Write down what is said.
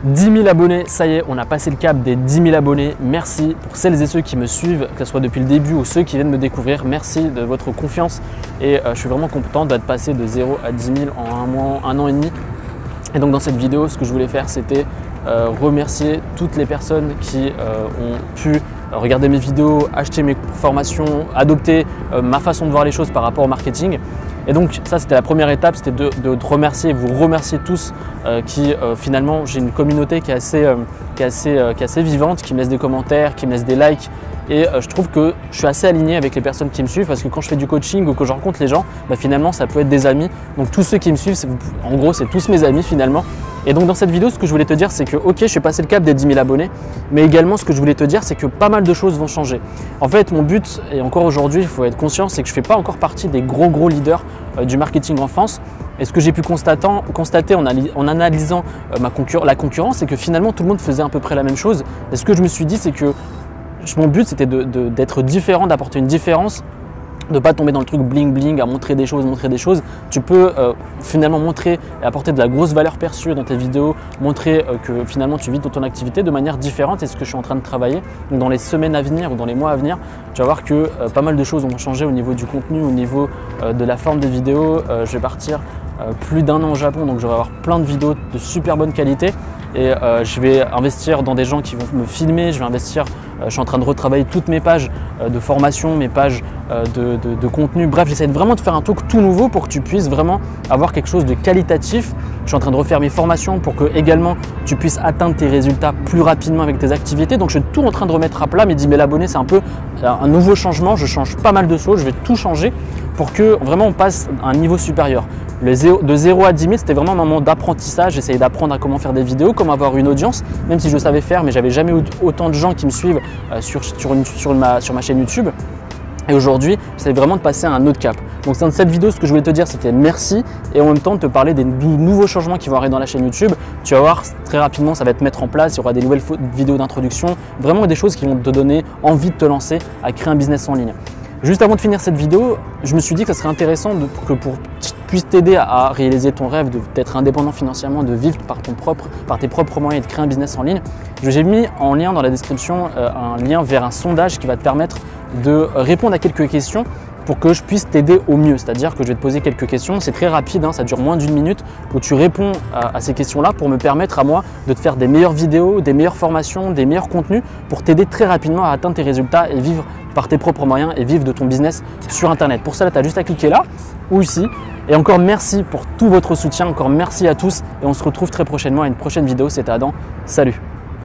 10 000 abonnés, ça y est, on a passé le cap des 10 000 abonnés. Merci pour celles et ceux qui me suivent, que ce soit depuis le début ou ceux qui viennent me découvrir. Merci de votre confiance et je suis vraiment content d'être passé de 0 à 10 000 en un mois, un an et demi. Et donc dans cette vidéo, ce que je voulais faire, c'était remercier toutes les personnes qui ont pu regarder mes vidéos, acheter mes formations, adopter ma façon de voir les choses par rapport au marketing. Et donc ça, c'était la première étape, c'était de remercier, vous remercier tous finalement, j'ai une communauté qui est assez vivante, qui me laisse des commentaires, qui me laisse des likes. Et je trouve que je suis assez aligné avec les personnes qui me suivent parce que quand je fais du coaching ou que je rencontre les gens, finalement ça peut être des amis. Donc tous ceux qui me suivent, en gros c'est tous mes amis finalement. Et donc dans cette vidéo, ce que je voulais te dire, c'est que ok, je suis passé le cap des 10 000 abonnés, mais également ce que je voulais te dire, c'est que pas mal de choses vont changer. En fait, mon but, et encore aujourd'hui, il faut être conscient, c'est que je ne fais pas encore partie des gros leaders du marketing en France. Et ce que j'ai pu constater en analysant la concurrence, c'est que finalement tout le monde faisait à peu près la même chose. Et ce que je me suis dit, c'est que mon but, c'était d'être différent, d'apporter une différence, de ne pas tomber dans le truc bling bling à montrer des choses. Tu peux finalement montrer et apporter de la grosse valeur perçue dans tes vidéos, montrer que finalement tu vis dans ton activité de manière différente. Et ce que je suis en train de travailler, donc dans les semaines à venir ou dans les mois à venir, tu vas voir que pas mal de choses vont changer au niveau du contenu, au niveau de la forme des vidéos. Je vais partir plus d'un an au Japon, donc je vais avoir plein de vidéos de super bonne qualité. Et je vais investir dans des gens qui vont me filmer, je suis en train de retravailler toutes mes pages de formation, mes pages de contenu. Bref, j'essaie vraiment de faire un truc tout nouveau pour que tu puisses vraiment avoir quelque chose de qualitatif. Je suis en train de refaire mes formations pour que également tu puisses atteindre tes résultats plus rapidement avec tes activités. Donc je suis tout en train de remettre à plat. Mes 10 000 abonnés, c'est un peu un nouveau changement. Je change pas mal de choses, je vais tout changer pour que vraiment on passe à un niveau supérieur. De 0 à 10 000, c'était vraiment un moment d'apprentissage. J'essayais d'apprendre à comment faire des vidéos, comment avoir une audience, même si je savais faire, mais j'avais jamais eu autant de gens qui me suivent sur ma chaîne YouTube. Et aujourd'hui, j'essaie vraiment de passer à un autre cap. Donc dans cette vidéo, ce que je voulais te dire, c'était merci et en même temps de te parler des nouveaux changements qui vont arriver dans la chaîne YouTube. Tu vas voir, très rapidement, ça va te mettre en place. Il y aura des nouvelles vidéos d'introduction, vraiment des choses qui vont te donner envie de te lancer à créer un business en ligne. Juste avant de finir cette vidéo, je me suis dit que ça serait intéressant pour puisse t'aider à réaliser ton rêve d'être indépendant financièrement, de vivre par tes propres moyens et de créer un business en ligne. J'ai mis en lien dans la description un lien vers un sondage qui va te permettre de répondre à quelques questions pour que je puisse t'aider au mieux. C'est-à-dire que je vais te poser quelques questions, c'est très rapide, ça dure moins d'1 minute où tu réponds à ces questions-là pour me permettre à moi de te faire des meilleures vidéos, des meilleures formations, des meilleurs contenus pour t'aider très rapidement à atteindre tes résultats et vivre par tes propres moyens et vivre de ton business sur Internet. Pour cela, tu as juste à cliquer là ou ici. Et encore merci pour tout votre soutien, encore merci à tous et on se retrouve très prochainement à une prochaine vidéo. C'était Adam, salut!